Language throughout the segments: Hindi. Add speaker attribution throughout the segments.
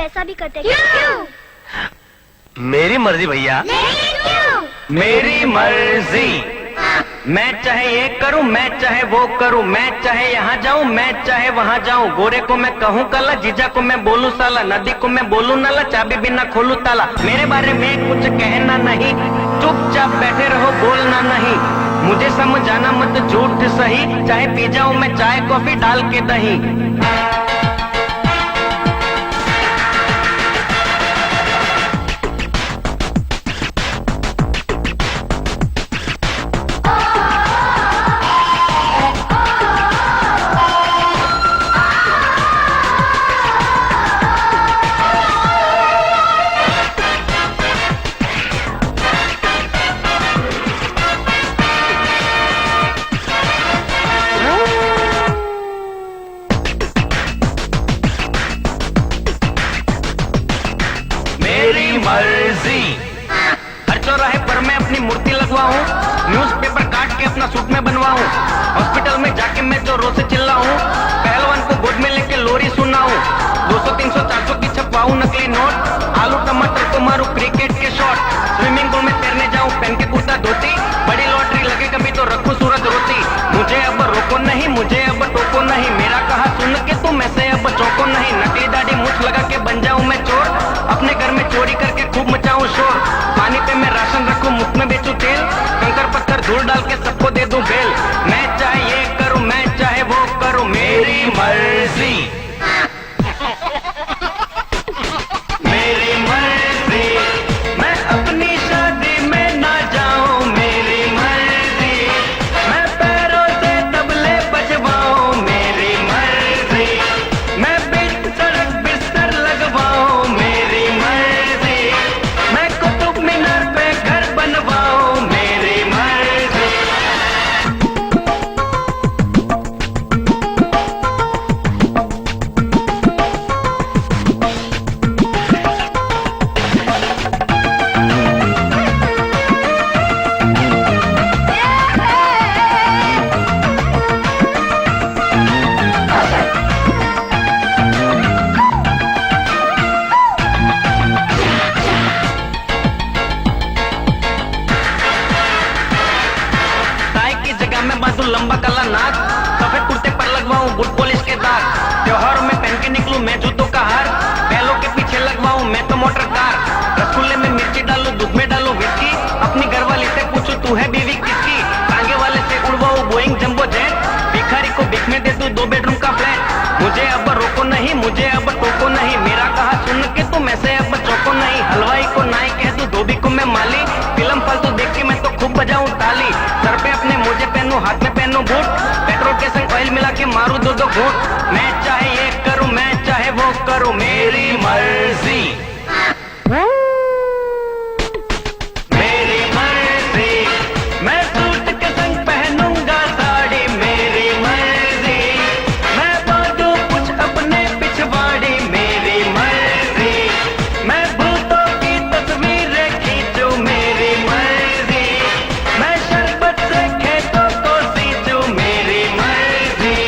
Speaker 1: ऐसा भी करते क्यों?
Speaker 2: मेरी मर्जी भैया। मेरी मर्जी। मैं चाहे ये करूं, मैं चाहे वो करूं, मैं चाहे यहाँ जाऊं, मैं चाहे वहाँ जाऊं। गोरे को मैं कहूँ काला, जीजा को मैं बोलूं साला, नदी को मैं बोलूं नाला, चाबी बिना खोलूं ताला। मेरे बारे में कुछ कहना नहीं, चुपचाप बैठे रहो, बोलना नहीं। मुझे समझाना मत झूठ सही, चाहे पी जाऊं मैं चाय कॉफी डाल के दही। मर्जी। हर चौराहे पर मैं अपनी मूर्ति लगवाऊं, न्यूज़पेपर काट के अपना सूट में बनवाऊं, हॉस्पिटल में जाके मैं जो रोज से चिल्लाऊं, पहलवान को गोद में लेके लोरी सुनाऊं, 200 300 400 की छपवाऊं नकली नोट, आलू टमाटर को मारूं क्रिकेट के शॉट, स्विमिंग पूल में तैरने जाऊं पहन के कुर्ता धोती, बड़ी लॉटरी लगे कभी तो रखूं सूरत रोती। मुझे अब रोको नहीं, मुझे अब टोको नहीं, मेरा कहा सुन के तुम ऐसे अब चौको नहीं। नकली दाढ़ी मूछ लगा के बन जाऊं मैं चोर, अपने घर में चोरी करके खूब मचाऊं शोर, पानी पे मैं राशन रखूं, मुफ्त में बेचूं तेल, कंकर पत्थर धूल डाल के सबको दे दूं बेल। मैं चाहे ये करूं, मैं चाहे वो करूं, मेरी मर्जी। मेरी मर्जी। मैं अपनी शादी में ना जाऊं, मेरी मर्जी। मैं पैरों से तबले बजवाऊं, मेरी मर्जी। मैं बीच सड़क बिस्तर लगवाऊं, मेरी मर्जी। मैं कुतुब मीनार पे घर बनवाऊं, मेरी मर्जी। टाई की जगह में बांधूं लंबा काला नाक, सफेद कुर्ते पर लगवाऊं बूट पॉलिश के दाग, त्योहारों में पहन के निकलूं मैं जूतों का हार, बैलों के पीछे लगवाऊं मैं तो मोटर कार, रसगुल्ले में मिर्ची डालूं दूध में डालूं विस्की, अपनी घरवाली से पूछूं तू है बीवी किसकी, टांगे वाले से उड़वाऊं बोइंग जंबो जेट, भिखारी को भिख में दे दूं 2 बेडरूम का फ्लैट। मुझे अब रोको नहीं, मुझे अब टोको नहीं, मेरा कहा सुन के तुम ऐसे अब चौको नहीं। हलवाई को नाई कह दूं, धोबी को मैं माली, फिल्म फालतू देख के मैं तो खूब बजाऊं ताली, सर पे अपने मोजे पहनूं, हाथ में पहनूं बूट, पेट्रोल के संग ऑयल मिला के मारूं 2-2 घूंट। मैं चाहे ये करूं, मैं चाहे वो करूं, मेरी मर्जी। मेरी मर्जी। मैं सूट के संग पहनूंगा साड़ी, मेरी मर्जी। मैं बांधूं कुछ अपने पिछवाड़ी, मेरी मर्जी। मैं भूतों की तस्वीरें खींचूं, मेरी मर्जी। मैं शरबत से खेतों को सींचूं, मेरी मर्जी।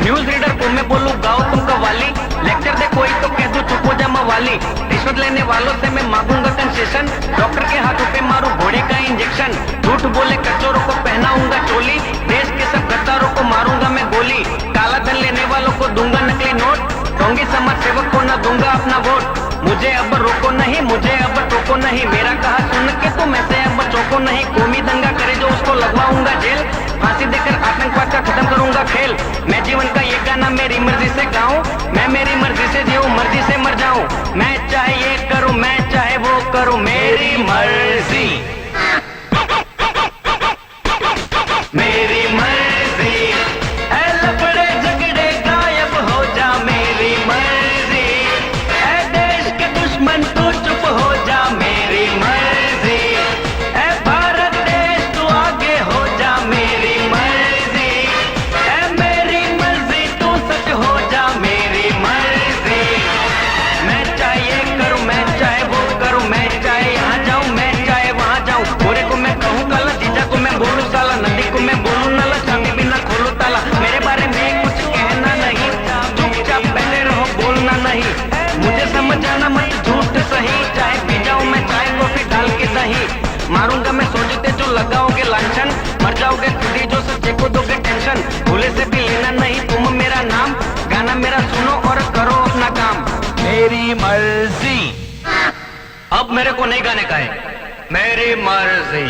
Speaker 2: न्यूज रीडर को मैं बोलूं गाओ तुम कव्वाली, लेक्चर दे कोई तो कह दूं चुप हो जा मवाली, रिश्वत लेने वालों से मैं मांगूंगा कंसेशन, डॉक्टर के हाथों पे मारूं घोड़े का इंजेक्शन, झूठ बोले कचोरों को पहनाऊंगा चोली, देश के सब गद्दारों को मारूंगा मैं गोली, काला धन लेने वालों को दूंगा नकली नोट, ढोंगी समाज सेवक को न दूंगा अपना वोट। मुझे अब रोको नहीं, मुझे अब टोको नहीं, मेरा कहा सुन के तुम ऐसे अब चौको नहीं। कौमी दंगा करे जो उसको लगवाऊंगा जेल, फांसी देकर आतंकवाद का खत्म करूंगा खेल। मैं जीवन का ये गाना मेरी मर्जी से गाऊं, मैं मेरी मर्जी से जीऊं, मर्जी से मर जाऊं। मैं चाहे ये करूं, मैं चाहे वो करूं, मेरी मर्जी। मेरी मर्जी। ऐ लफड़े झगड़े गायब हो जा, मेरी मर्जी। ऐ देश के दुश्मन तू चुप हो जा, मेरी मर्जी। ऐ भारत देश तू आगे हो जा, मेरी मर्जी। ऐ मेरी मर्जी तू सच हो जा, मेरी मर्जी। मैं मारूंगा मैं सोचते जो लगाओगे लांछन, मर जाओगे खुद ही जो सच्चे को दोगे टेंशन। भूले से भी लेना नहीं तुम मेरा नाम, गाना मेरा सुनो और करो अपना काम।
Speaker 1: मेरी मर्जी।
Speaker 2: अब मेरे को नहीं गाने का है, मेरी मर्जी।